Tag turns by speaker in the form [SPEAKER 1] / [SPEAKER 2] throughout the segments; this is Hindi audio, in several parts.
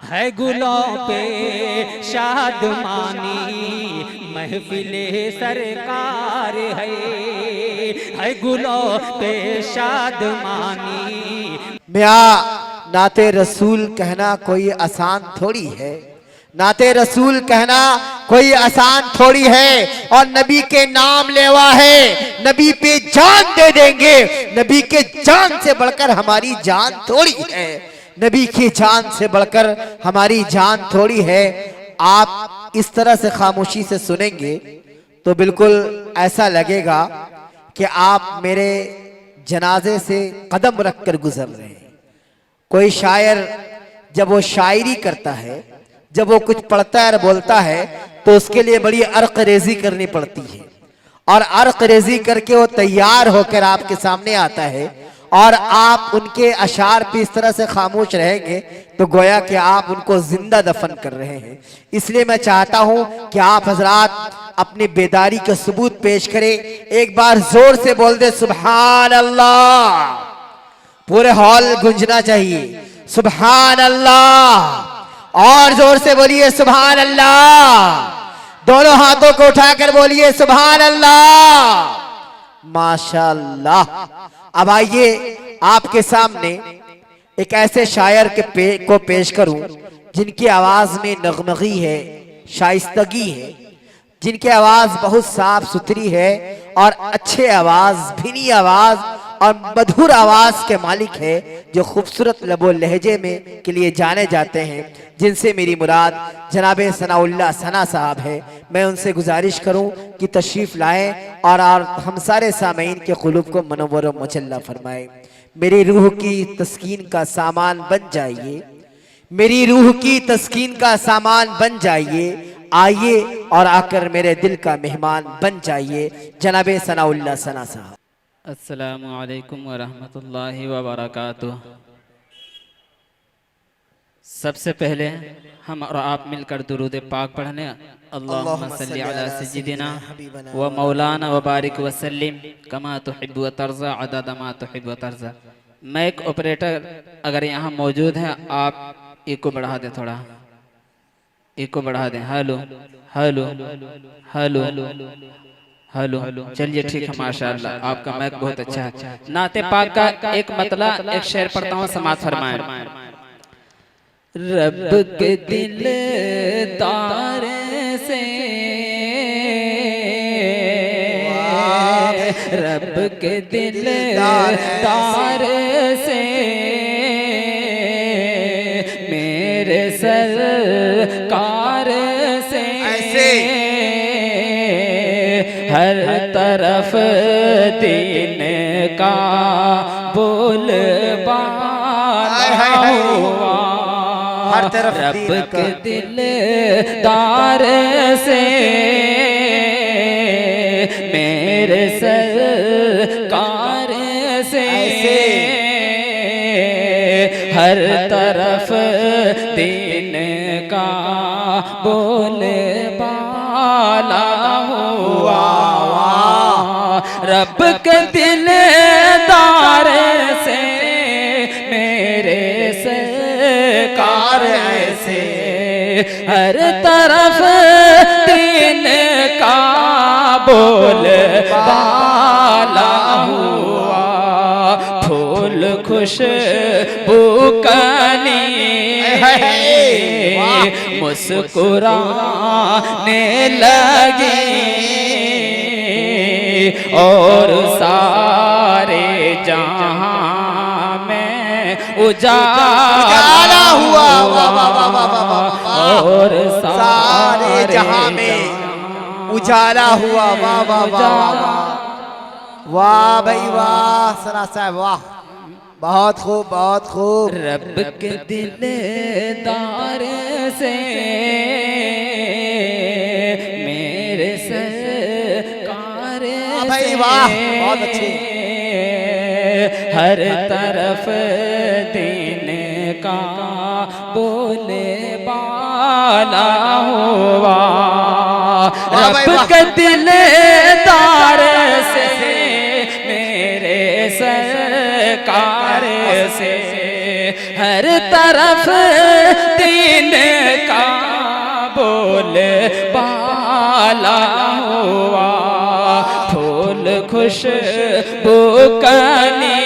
[SPEAKER 1] है गुलों पे शादमानी, महफिले सरकार है गुलों पे शादमानी।
[SPEAKER 2] मियाँ नाते रसूल कहना कोई आसान थोड़ी है, नाते रसूल कहना कोई आसान थोड़ी है। और नबी के नाम लेवा है, नबी पे जान दे देंगे। नबी के जान से बढ़कर हमारी जान थोड़ी है, नबी की जान से बढ़कर हमारी जान थोड़ी है। आप इस तरह से खामोशी से सुनेंगे तो बिल्कुल ऐसा लगेगा कि आप मेरे जनाजे से कदम रखकर गुजर रहे हैं। कोई शायर जब वो शायरी करता है, जब वो कुछ पढ़ता है और बोलता है, तो उसके लिए बड़ी अर्क रेजी करनी पड़ती है। और अर्क रेजी करके वो तैयार होकर आपके सामने आता है, और आप उनके अशार पे इस तरह से खामोश रहेंगे तो गोया कि आप उनको जिंदा दफन कर रहे हैं। इसलिए मैं चाहता हूं कि आप हजरात अपनी बेदारी का सबूत पेश करें। एक बार जोर से बोल दे सुभान अल्लाह, पूरे हॉल गूंजना चाहिए सुभान अल्लाह। और जोर से बोलिए सुभान अल्लाह, दोनों हाथों को उठाकर बोलिए सुभान अल्लाह। माशाअल्लाह। अब आइए आपके सामने एक ऐसे शायर को पेश करूं जिनकी आवाज में नगनगी है, शाइस्तगी है, जिनकी आवाज बहुत साफ सुथरी है और अच्छे आवाज, भीनी आवाज और मधुर आवाज के मालिक है, जो खूबसूरत लबो लहजे में के लिए जाने जाते हैं, जिनसे मेरी मुराद जनाबे सनाउल्लाह सना साहब है। मैं उनसे गुजारिश करूं कि तशरीफ लाएं और हम सारे सामीन के कुलूब को मनव्वर व मुजल्ला फरमाए। मेरी रूह की तस्कीन का सामान बन जाइए, मेरी रूह की तस्कीन का सामान बन जाइए। आइए और आकर मेरे दिल का मेहमान बन जाइए, जनाबे सनाउल्लाह सना साहब।
[SPEAKER 1] अस्सलामु अलैकुम व रहमतुल्लाहि व बरकातुहू। सबसे पहले हम और आप मिलकर दुरूद पाक पढ़ने। अल्लाहुम्मा सल्ली अला सय्यिदिना व मौलाना व बारिक व सल्लिम कमा तुहिब्बु व तर्ज़ा अदद मा तुहिब्बु व तर्ज़ा। मैक ऑपरेटर अगर यहाँ मौजूद है, आप इको बढ़ा दें, थोड़ा इको बढ़ा दें। हेलो हेलो हेलो हेलो, चलिए ठीक है, माशाअल्लाह आपका मैक बहुत अच्छा है। नाते पाक का एक मतला एक शेर पढ़ता हूँ, समाज फरमाए। रब के दिल तारे से, रब के दिल तारे से मेरे सरकार से हर तरफ दीन का बोल बाला हुआ। हर तरफ रब के दिल तार से मेरे सरकार से हर तरफ दीन का बोल बाला हुआ। रब के दिल तार से मेरे सरकार से हर तरफ दीन का बोल बाला हुआ। फूल खुशबू कली मुस्कुराने लगी और सारे जहां में उजाला हुआ। और सारे जहां में उजाला हुआ। वाह वाह वाह वाह भाई वाह, सना साहब वाह, बहुत खूब बहुत खूब। रब के दिलदार से मेरे सरकार भाई वाह, बहुत अच्छे। हर तरफ दीन का बोले बाला हुआ। रब के दिलदार से मेरे सरकार से हर तरफ दीन खुशबू कनी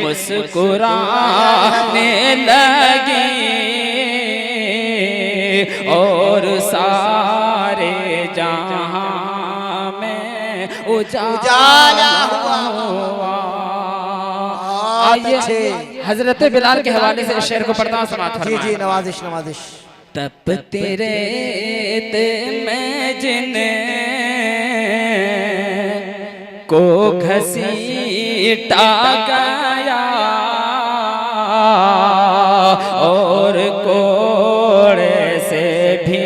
[SPEAKER 1] मुस्कुराने लगी और सारे जहां में उजाला हुआ। आइए हजरत बिलाल के हवाले से शेर को पढ़ता हूँ, समाअत फरमाएं।
[SPEAKER 2] जी नवाजिश नवाजिश।
[SPEAKER 1] तपती रेत में जिन को घसीटा गया और कोड़े से भी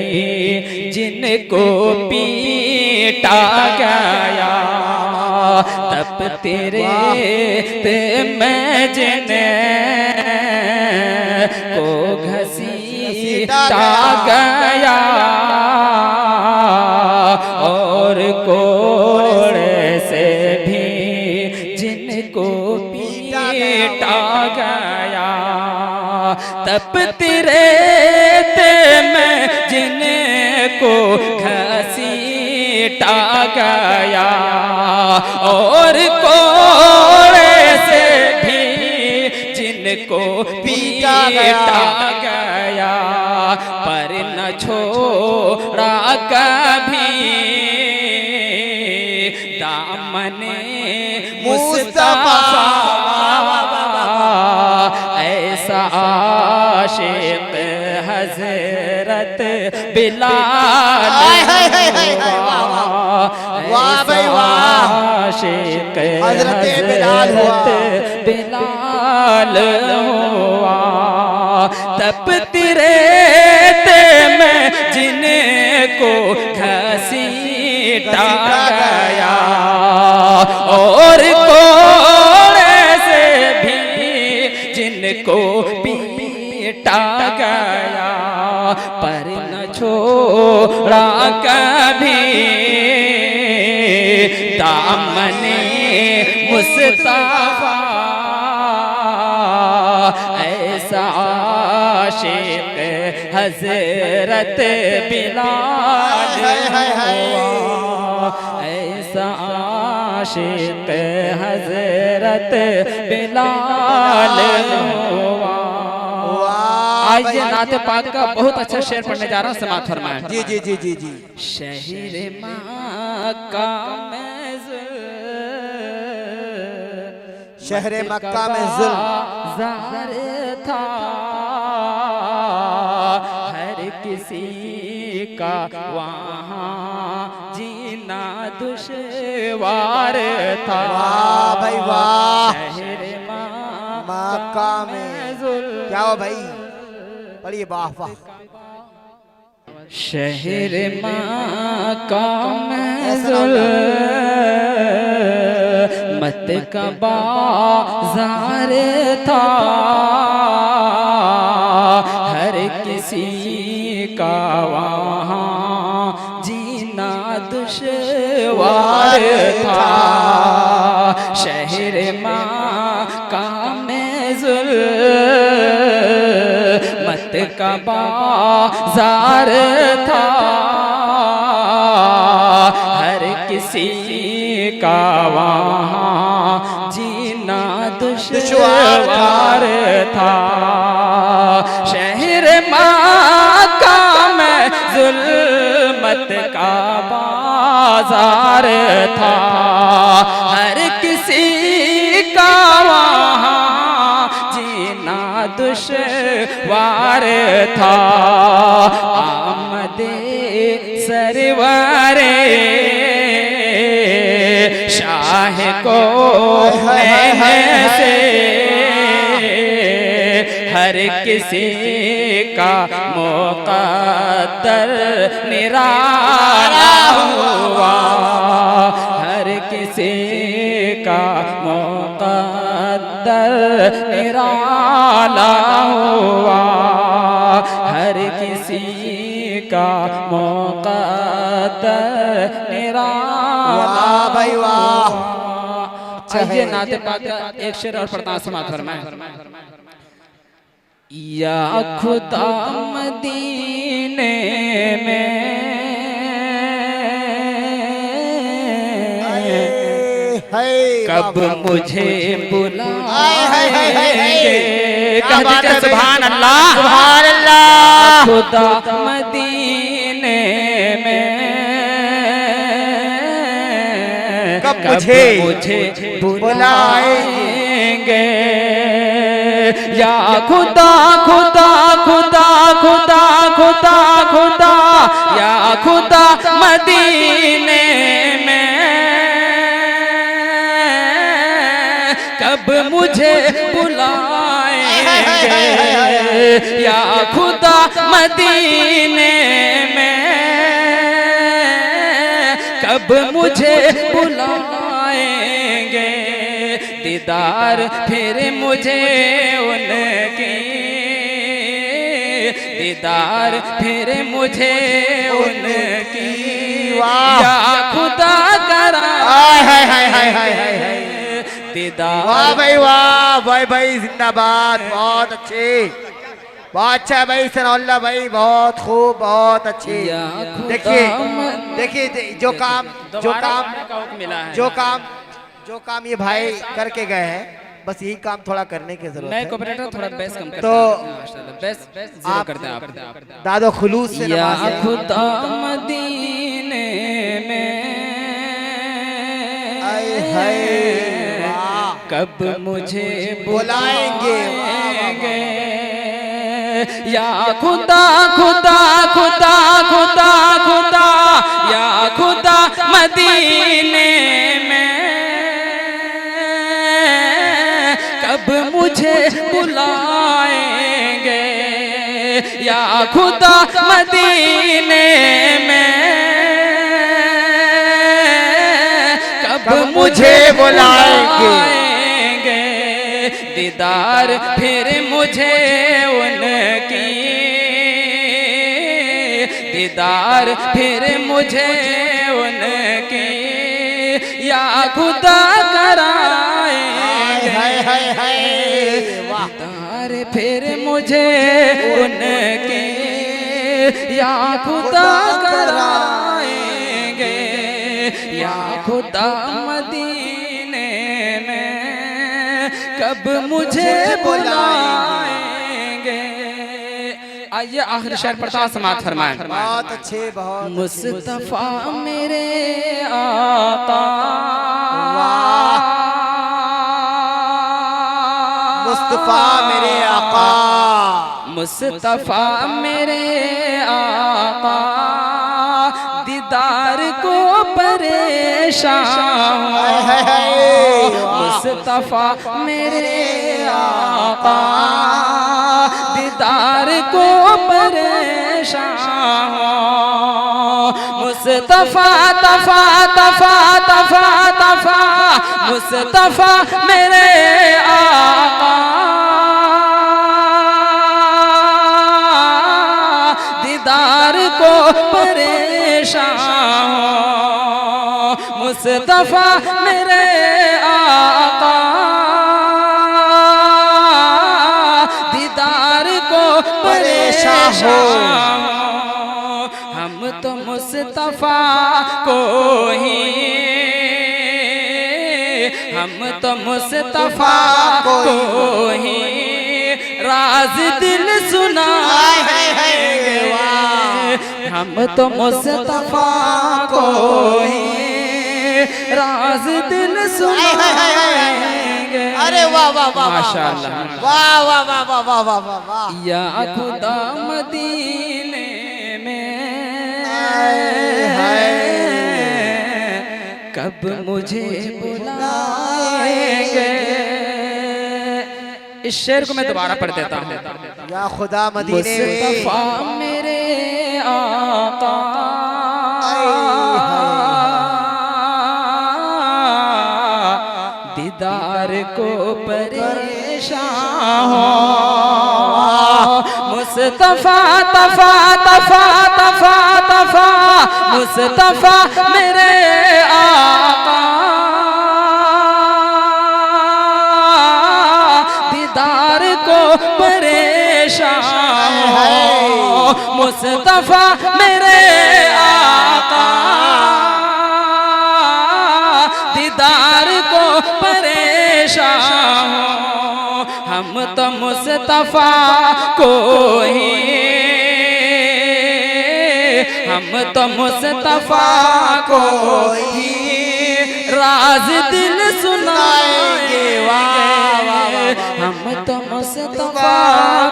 [SPEAKER 1] जिनको पीटा गया। तपती रेत में जिन को घसीटा गया और कोड़े से भी जिनको पीटा गया। तपती रेत में जिनको घसीटा गया और कोड़े से भी जिनको पीटा गया, पर न छोड़ा कभी दामने मुस्तफा। ऐसा आशिक हजरत बिलाल आशिक हजरत बिलाल हुआ। तपती रेत में जिनको घसीटा गया और कोड़े से भी जिनको पीटा गया, पर न छोड़ा कभी दामने मुस्तफा। ऐसा आशिक हजरत बिलाल हुआ। ऐसा आशिक हजरत बिलाल हुआ। आइए नाते पाक का बहुत अच्छा शेर पढ़ने जा रहा हूँ, समाअत फरमाएं।
[SPEAKER 2] जी जी जी जी जी।
[SPEAKER 1] शहर मक्का में
[SPEAKER 2] शहर मक्का में
[SPEAKER 1] ज़ार था हर किसी का वहाँ जीना दुश्वार था।
[SPEAKER 2] वाह भाई वाह।
[SPEAKER 1] शहर
[SPEAKER 2] मक्का में क्या हो भाई, पढ़िए। वाह वाह।
[SPEAKER 1] शहर मक्का में मत का बाज़ार था हर किसी का वहाँ जीना दुश्वार था। शहर मक्का में मत का बाज़ार था हर किसी का वहाँ जीना दुश्वार था। शहर मक्का में ज़ुल्मत का बाज़ार था हर किसी का वहाँ जीना दुश्वार था। आमदे सरवरे शाह को से हर किसी का मुक़द्दर निराला हुआ। हर किसी का मुक़द्दर निराला हुआ। हर किसी का मुक़द्दर निराला भाई वाह। आइए नाते पाक का एक शेर और पढ़ता हूं, समाअत फरमाएं। या खुदा मदीने में कब मुझे बुलाएंगे।
[SPEAKER 2] क्या बात है,
[SPEAKER 1] सुभान अल्लाह
[SPEAKER 2] सुभान अल्लाह।
[SPEAKER 1] खुदा मदीने में
[SPEAKER 2] कब मुझे
[SPEAKER 1] बुलाएंगे। या खुदा खुदा खुदा खुदा खुदा खुदा या खुदा मदीने में कब मुझे बुलाएंगे। या खुदा मदीने में कब मुझे बुलाएंगे। दीदार फिर मुझे उनकी, दीदार फिर मुझे उनकी। या खुदा करा दीदार।
[SPEAKER 2] वाह भाई वाह, भाई भाई जिंदाबाद, बहुत अच्छे, बहुत अच्छा भाई सनाउल्लाह भाई, बहुत खूब, बहुत अच्छे। देखिए देखिए जो काम
[SPEAKER 1] मिला है,
[SPEAKER 2] जो काम ये भाई करके गए हैं, बस यही काम थोड़ा करने की जरूरत
[SPEAKER 1] मैं
[SPEAKER 2] है।
[SPEAKER 1] कोऑपरेटर थोड़ा बेस कम करता
[SPEAKER 2] तो
[SPEAKER 1] हूं माशाल्लाह, बेस जीरो करते हैं आप।
[SPEAKER 2] दादो खुलूस से
[SPEAKER 1] या
[SPEAKER 2] नवाज़े।
[SPEAKER 1] खुदा मदीने में
[SPEAKER 2] आए हाय वाह,
[SPEAKER 1] कब मुझे
[SPEAKER 2] बुलाएंगे।
[SPEAKER 1] बुलाएंगे। या खुदा खुदा खुदा खुदा खुदा या खुदा मदीने में कब मुझे बुलाएंगे। या खुदा मदीने में कब मुझे बुलाएंगे। दीदार फिर मुझे उनकी, दीदार फिर मुझे उनकी। या खुदा कराएंगे। दीदार फिर मुझे उनकी। या खुदा कराएंगे। या खुदा मदीने में कब मुझे बुलाएंगे। आइए आखिरी शेर पढ़ता समात फरमाएं।
[SPEAKER 2] बहुत अच्छे, बहुत
[SPEAKER 1] मुस्तफा मेरे आका,
[SPEAKER 2] मुस्तफा मेरे आका,
[SPEAKER 1] मुस्तफा मेरे आका दीदार को परेशान। मुस्तफा मेरे आका दीदार को परेशान। मुस्तफा तफा तफा तफा तफा मुस्तफा मेरे आका दीदार को परेशान। मुस्तफा मेरे आका दीदार को परेशान हो। हम तो मुस्तफा को ही, हम तो मुस्तफा को ही राज दिल सुनाएंगे। हम तो मुस्तफा को ही राज दिल सुनाएंगे।
[SPEAKER 2] अरे वाह वाह वाह
[SPEAKER 1] माशाअल्लाह,
[SPEAKER 2] वाह वाह वाह वाह वाह वाह वाह वाह।
[SPEAKER 1] या खुदा मदीने में कब मुझे बुलाएंगे। इस शेर को मैं दोबारा पढ़ देता हूँ।
[SPEAKER 2] या खुदा मदीने में
[SPEAKER 1] मुस्तफा मेरे आका दीदार को परेशान हो। मुस्तफा तफा तफा तफा तफा मुस्तफा मेरे आका दीदार को परेशान हो। मुस्तफा मेरे आका दीदार शाह हम तो मुस्तफा को ही, हम तो मुस्तफा को ही राज दिल सुनाएंगे, हम तो मुस्तफा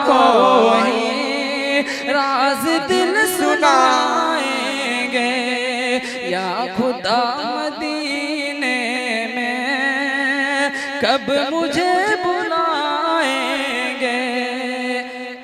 [SPEAKER 1] को ही राज दिल सुनाएंगे। या खुदा मदीने में कब मुझे